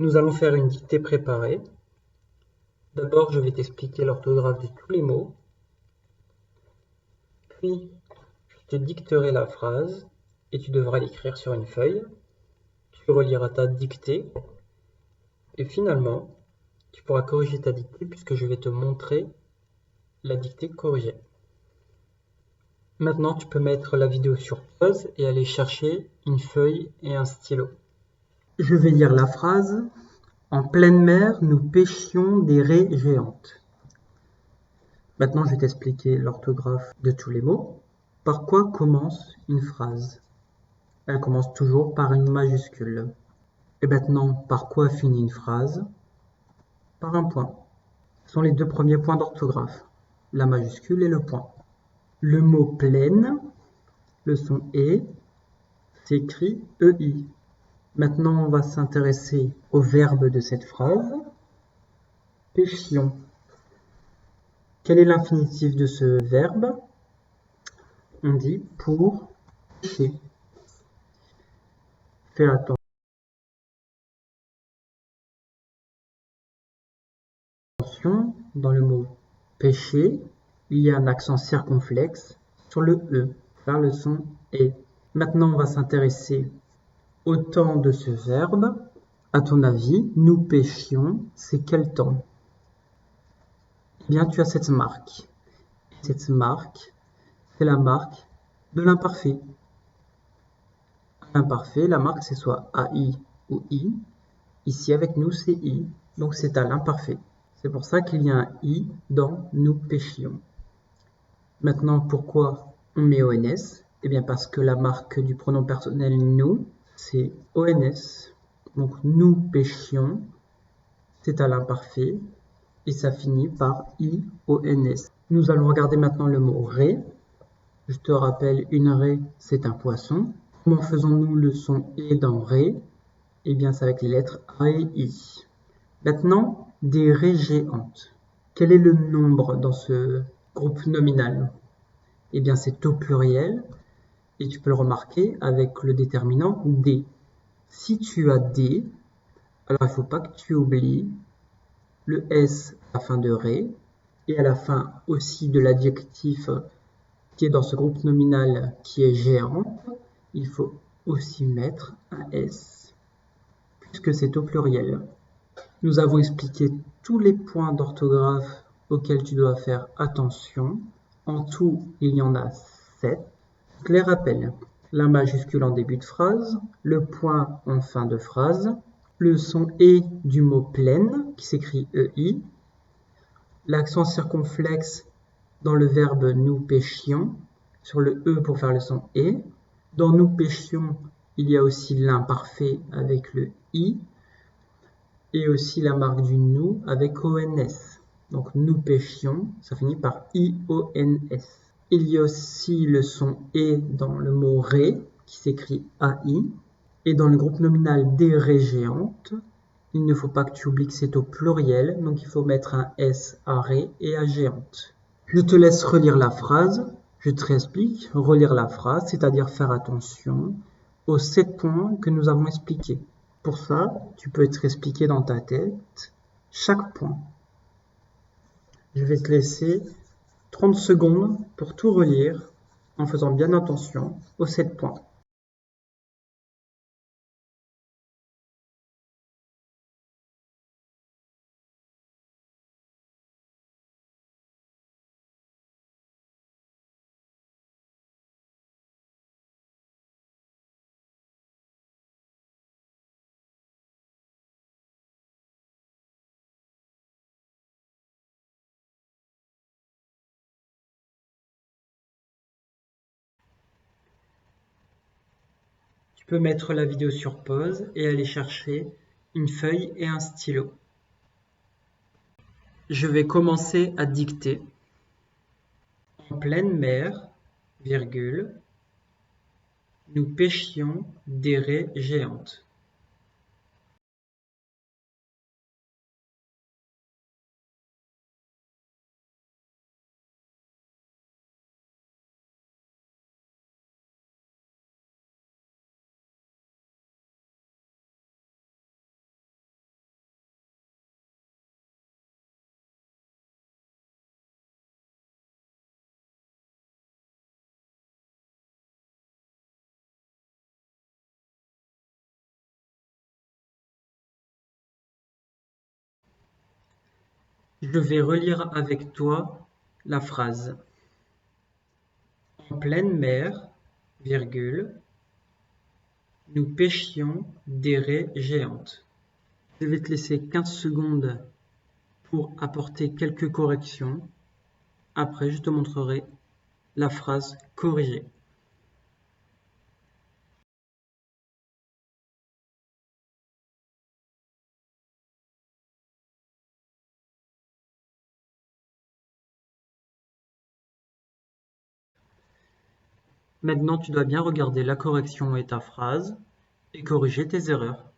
Nous allons faire une dictée préparée. D'abord, je vais t'expliquer l'orthographe de tous les mots. Puis, je te dicterai la phrase et tu devras l'écrire sur une feuille. Tu reliras ta dictée. Et finalement, tu pourras corriger ta dictée puisque je vais te montrer la dictée corrigée. Maintenant, tu peux mettre la vidéo sur pause et aller chercher une feuille et un stylo. Je vais lire la phrase. En pleine mer, nous pêchions des raies géantes. Maintenant, je vais t'expliquer l'orthographe de tous les mots. Par quoi commence une phrase? Elle commence toujours par une majuscule. Et maintenant, par quoi finit une phrase? Par un point. Ce sont les deux premiers points d'orthographe, la majuscule et le point. Le mot pleine, le son E, s'écrit EI. Maintenant, on va s'intéresser au verbe de cette phrase. Pêchions. Quel est l'infinitif de ce verbe? On dit pour pêcher. Fais attention, dans le mot pêcher, il y a un accent circonflexe sur le E, faire le son E. Maintenant, on va s'intéresser au temps de ce verbe. À ton avis, nous pêchions, c'est quel temps? Eh bien, tu as cette marque. Cette marque, c'est la marque de l'imparfait. L'imparfait, la marque, c'est soit AI ou I. Ici, avec nous, c'est I. Donc, c'est à l'imparfait. C'est pour ça qu'il y a un I dans nous pêchions. Maintenant, pourquoi on met ONS? Eh bien, parce que la marque du pronom personnel nous, c'est ONS. Donc, nous pêchions, c'est à l'imparfait et ça finit par IONS. Nous allons regarder maintenant le mot raie. Je te rappelle, une raie, c'est un poisson. Comment faisons-nous le son E dans raie? Eh bien, c'est avec les lettres A et I. Maintenant, des raies géantes. Quel est le nombre dans ce groupe nominal? Eh bien, c'est au pluriel et tu peux le remarquer avec le déterminant des. Si tu as des, alors il ne faut pas que tu oublies le S à la fin de ré et à la fin aussi de l'adjectif qui est dans ce groupe nominal qui est géant, il faut aussi mettre un S puisque c'est au pluriel. Nous avons expliqué tous les points d'orthographe auxquels tu dois faire attention. En tout, il y en a 7. Je les rappelle. La majuscule en début de phrase, le point en fin de phrase, le son E du mot pleine qui s'écrit EI, l'accent circonflexe dans le verbe nous pêchions, sur le E pour faire le son E. Dans nous pêchions, il y a aussi l'imparfait avec le I, et aussi la marque du nous avec ONS. Donc nous pêchions, ça finit par IONS. Il y a aussi le son E dans le mot ré, qui s'écrit AI. Et dans le groupe nominal des raies géantes, il ne faut pas que tu oublies que c'est au pluriel, donc il faut mettre un S à ré et à géante. Je te laisse relire la phrase, je te réexplique, relire la phrase, c'est-à-dire faire attention aux 7 points que nous avons expliqués. Pour ça, tu peux te expliquer dans ta tête chaque point. Je vais te laisser 30 secondes pour tout relire en faisant bien attention aux 7 points. Tu peux mettre la vidéo sur pause et aller chercher une feuille et un stylo. Je vais commencer à dicter. En pleine mer, virgule, nous pêchions des raies géantes. Je vais relire avec toi la phrase. En pleine mer, virgule, nous pêchions des raies géantes. Je vais te laisser 15 secondes pour apporter quelques corrections. Après, je te montrerai la phrase corrigée. Maintenant, tu dois bien regarder la correction et ta phrase et corriger tes erreurs.